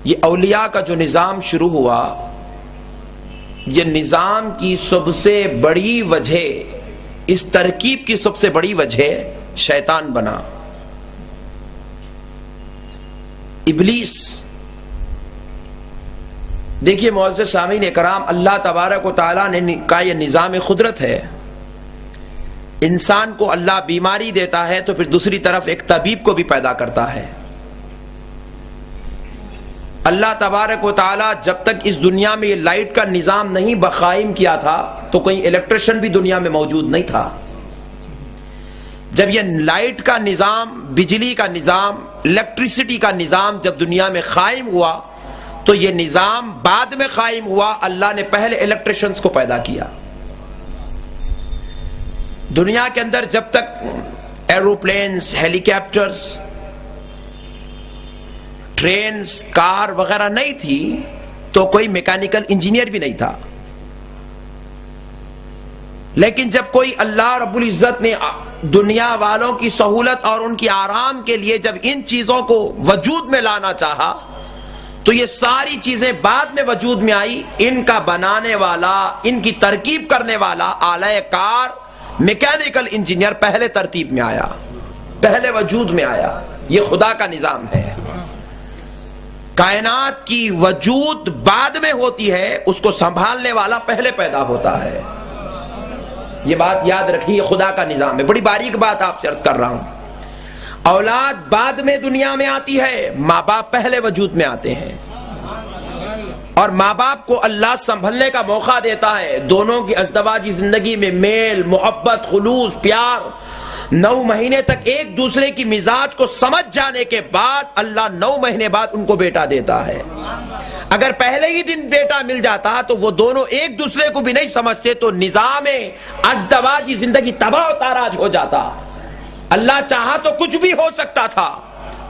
یہ اولیاء کا جو نظام شروع ہوا، یہ نظام کی سب سے بڑی وجہ، اس ترکیب کی سب سے بڑی وجہ شیطان بنا، ابلیس۔ دیکھیے معزز سامعین اکرام، اللہ تبارک و تعالیٰ نے کا یہ نظام قدرت ہے۔ انسان کو اللہ بیماری دیتا ہے تو پھر دوسری طرف ایک طبیب کو بھی پیدا کرتا ہے۔ اللہ تبارک و تعالیٰ جب تک اس دنیا میں یہ لائٹ کا نظام نہیں بقائم کیا تھا تو کوئی الیکٹریشن بھی دنیا میں موجود نہیں تھا۔ جب یہ لائٹ کا نظام، بجلی کا نظام، الیکٹریسٹی کا نظام جب دنیا میں قائم ہوا تو یہ نظام بعد میں قائم ہوا۔ اللہ نے پہلے الیکٹریشنز کو پیدا کیا۔ دنیا کے اندر جب تک ایروپلینز، ہیلی کاپٹرز، ٹرینز، کار وغیرہ نہیں تھی تو کوئی میکینیکل انجینئر بھی نہیں تھا۔ لیکن جب کوئی اللہ رب العزت نے دنیا والوں کی سہولت اور ان کی آرام کے لیے جب ان چیزوں کو وجود میں لانا چاہا تو یہ ساری چیزیں بعد میں وجود میں آئی۔ ان کا بنانے والا، ان کی ترکیب کرنے والا آلہ کار، میکینیکل انجینئر پہلے ترتیب میں آیا، پہلے وجود میں آیا۔ یہ خدا کا نظام ہے۔ کائنات کی وجود بعد میں ہوتی ہے، اس کو سنبھالنے والا پہلے پیدا ہوتا ہے۔ یہ بات یاد رکھیے، خدا کا نظام ہے۔ بڑی باریک بات آپ سے عرض کر رہا ہوں۔ اولاد بعد میں دنیا میں آتی ہے، ماں باپ پہلے وجود میں آتے ہیں، اور ماں باپ کو اللہ سنبھلنے کا موقع دیتا ہے۔ دونوں کی ازدواجی زندگی میں میل، محبت، خلوص، پیار، 9 مہینے تک ایک دوسرے کی مزاج کو سمجھ جانے کے بعد اللہ 9 مہینے بعد ان کو بیٹا دیتا ہے۔ اگر پہلے ہی دن بیٹا مل جاتا تو وہ دونوں ایک دوسرے کو بھی نہیں سمجھتے تو نظام ازدواجی زندگی تباہ و تاراج ہو جاتا۔ اللہ چاہا تو کچھ بھی ہو سکتا تھا۔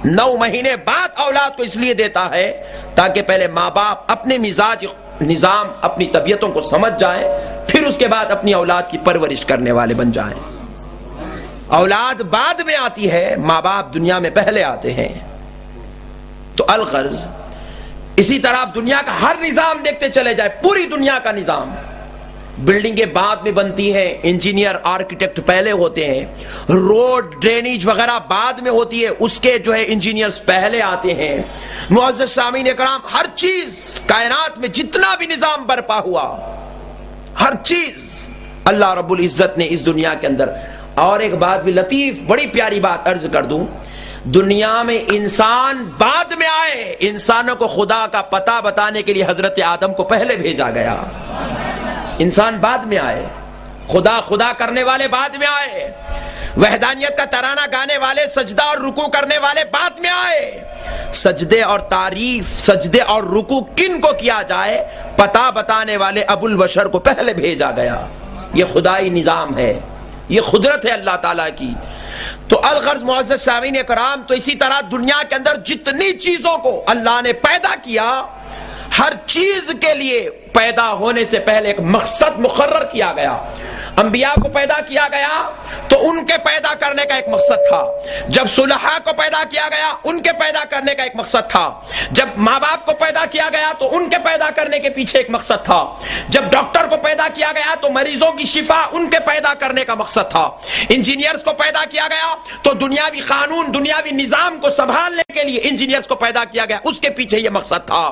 9 مہینے بعد اولاد کو اس لیے دیتا ہے تاکہ پہلے ماں باپ اپنے مزاج، نظام، اپنی طبیعتوں کو سمجھ جائیں، پھر اس کے بعد اپنی اولاد کی پرورش کرنے والے بن جائیں۔ اولاد بعد میں آتی ہے، ماں باپ دنیا میں پہلے آتے ہیں۔ تو الغرض اسی طرح آپ دنیا کا ہر نظام دیکھتے چلے جائے، پوری دنیا کا نظام، بلڈنگیں بعد میں بنتی ہیں، انجینئر، آرکیٹیکٹ پہلے ہوتے ہیں، روڈ، ڈرینیج وغیرہ بعد میں ہوتی ہے، اس کے جو ہے انجینئرز پہلے آتے ہیں۔ معزز سامعین اکرام، ہر چیز کائنات میں جتنا بھی نظام برپا ہوا، ہر چیز اللہ رب العزت نے اس دنیا کے اندر۔ اور ایک بات بھی لطیف، بڑی پیاری بات عرض کر دوں، دنیا میں انسان بعد میں آئے، انسانوں کو خدا کا پتہ بتانے کے لیے حضرت آدم کو پہلے بھیجا گیا۔ انسان بعد میں آئے، خدا خدا کرنے والے بعد میں آئے، وحدانیت کا ترانہ گانے والے، سجدہ اور رکوع کرنے والے بعد میں آئے۔ سجدے اور تعریف، سجدے اور رکوع کن کو کیا جائے، پتہ بتانے والے ابو البشر کو پہلے بھیجا گیا۔ یہ خدائی نظام ہے، یہ قدرت ہے اللہ تعالیٰ کی۔ تو الغرض معزز سامعین کرام، تو اسی طرح دنیا کے اندر جتنی چیزوں کو اللہ نے پیدا کیا، ہر چیز کے لیے پیدا ہونے سے پہلے ایک مقصد مقرر کیا گیا۔ انبیاء کو پیدا کیا گیا تو ان کے پیدا کرنے کا ایک مقصد تھا۔ جب صلحاء کو پیدا کیا گیا، ان کے پیدا کرنے کا ایک مقصد تھا۔ جب ماں باپ کو پیدا کیا گیا تو ان کے پیدا کرنے کے پیچھے ایک مقصد تھا۔ جب ڈاکٹر کو پیدا کیا گیا تو مریضوں کی شفا، ان کے پیدا کرنے کا مقصد تھا۔ انجینئرز کو پیدا کیا گیا تو دنیاوی قانون، دنیاوی نظام کو سنبھالنے کے لیے انجینئرز کو پیدا کیا گیا، اس کے پیچھے یہ مقصد تھا۔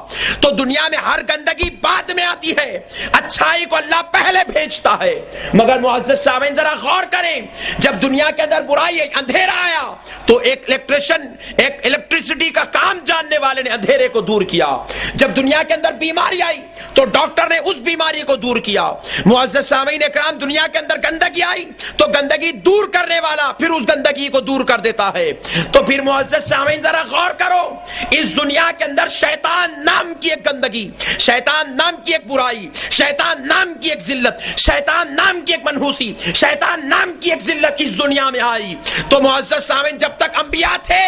تو دنیا میں ہر گندگی بعد میں آتی ہے، اچھائی کو اللہ پہلے بھیجتا ہے۔ مگر معزز سامعین ذرا غور کریں، جب دنیا کے اندر برائی، اندھیرا آیا تو ایک الیکٹریشن، ایک الیکٹریسٹی کا کام جاننے والے نے اندھیرے کو دور کیا۔ جب دنیا کے اندر بیماری آئی تو ڈاکٹر نے اس بیماری کو دور کیا۔ معزز سامعین اکرام، دنیا کے اندر گندگی آئی تو گندگی دور کرنے والا پھر اس گندگی کو دور کر دیتا ہے۔ تو پھر معزز سامعین ذرا غور کرو، اس دنیا کے اندر شیطان نام کی ایک گندگی، شیطان نام کی ایک ایک برائی، شیطان نام کی ایک ذلت، شیطان نام کی ایک منحوسی، شیطان نام کی ایک ذلت اس دنیا میں آئی تو معزز سامعین جب تک انبیاء تھے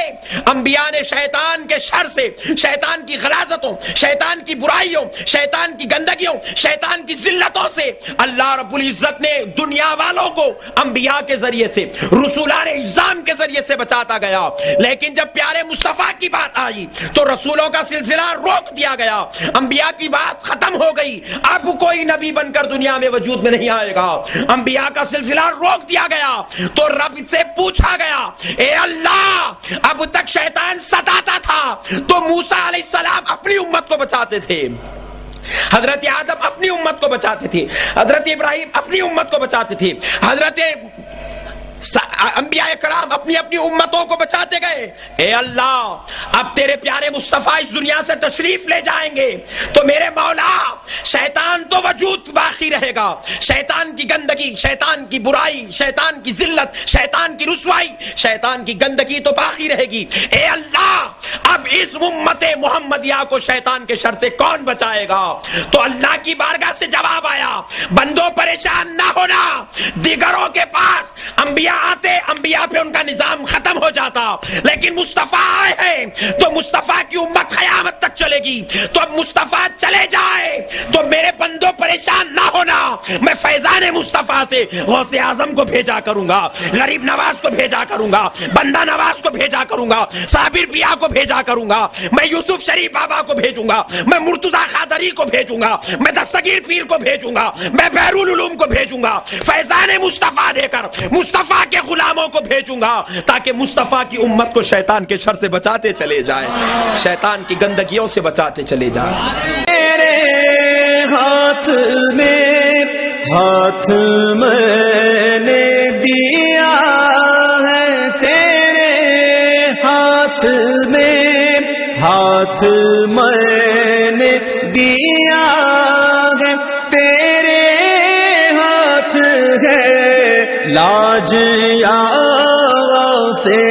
انبیاء نے شیطان کے شر سے، شیطان کی غلاظتوں، شیطان کی برائیوں، شیطان کی گندگیوں، شیطان کی ذلتوں سے اللہ رب العزت نے دنیا والوں کو انبیاء کے ذریعے سے، رسولان اعظام کے ذریعے سے بچاتا گیا۔ لیکن جب پیارے مصطفیٰ کی بات آئی تو رسولوں کا سلسلہ روک دیا گیا، انبیاء کی بات ختم ہو گئی، اب کوئی نبی بن کر دنیا میں وجود میں نہیں آئے گا، انبیاء کا سلسلہ روک دیا گیا تو رب سے پوچھا گیا اے اللہ اب تک شیطان ستاتا تھا تو موسیٰ علیہ السلام اپنی امت کو بچاتے تھے، حضرت آدم اپنی امت کو بچاتے تھے، حضرت ابراہیم اپنی امت کو بچاتے تھے، حضرت انبیاء کرام اپنی اپنی امتوں کو بچاتے گئے۔ اے اللہ اب تیرے پیارے مصطفیٰ اس دنیا سے تشریف لے جائیں گے تو میرے مولا شیطان تو وجود باقی رہے گا، شیطان کی گندگی، شیطان کی برائی، شیطان کی ذلت، شیطان کی رسوائی، شیطان کی گندگی تو باقی رہے گی۔ اے اللہ اب اس امت محمدیہ کو شیطان کے شر سے کون بچائے گا؟ تو اللہ کی بارگاہ سے جواب آیا بندوں پریشان نہ ہونا، دیگروں کے پاس انبیاء آتے، انبیاء پہ ان کا نظام ختم ہو جاتا، لیکن مصطفیٰ آئے ہیں تو مصطفیٰ کی امت قیامت تک چلے گی، تو اب مصطفیٰ چلے جائے تو میرے بندوں پریشان نہ ہونا، میں فیضان مصطفیٰ سے غوث اعظم کو بھیجا کروں گا، غریب نواز کو بھیجا کروں گا، بندہ نواز کو بھیجا کروں گا، صابر پیا کو بھیجا کروں گا، میں یوسف شریف بابا کو بھیجوں گا، میں مرتضی قادری کو بھیجوں گا، میں دستگیر پیر کو بھیجوں گا، میں بحر العلوم کو بھیجوں گا، فیضان مصطفیٰ دے کر مصطفیٰ کے غلاموں کو بھیجوں گا تاکہ مصطفیٰ کی امت کو شیطان کے شر سے بچاتے چلے جائیں، شیطان کی گندگیوں سے بچاتے چلے جائیں۔ تیرے ہاتھ میں نے دیا ہے، تیرے ہاتھ میں نے دیا ہے، تیرے ہاتھ ہے لاج یا سے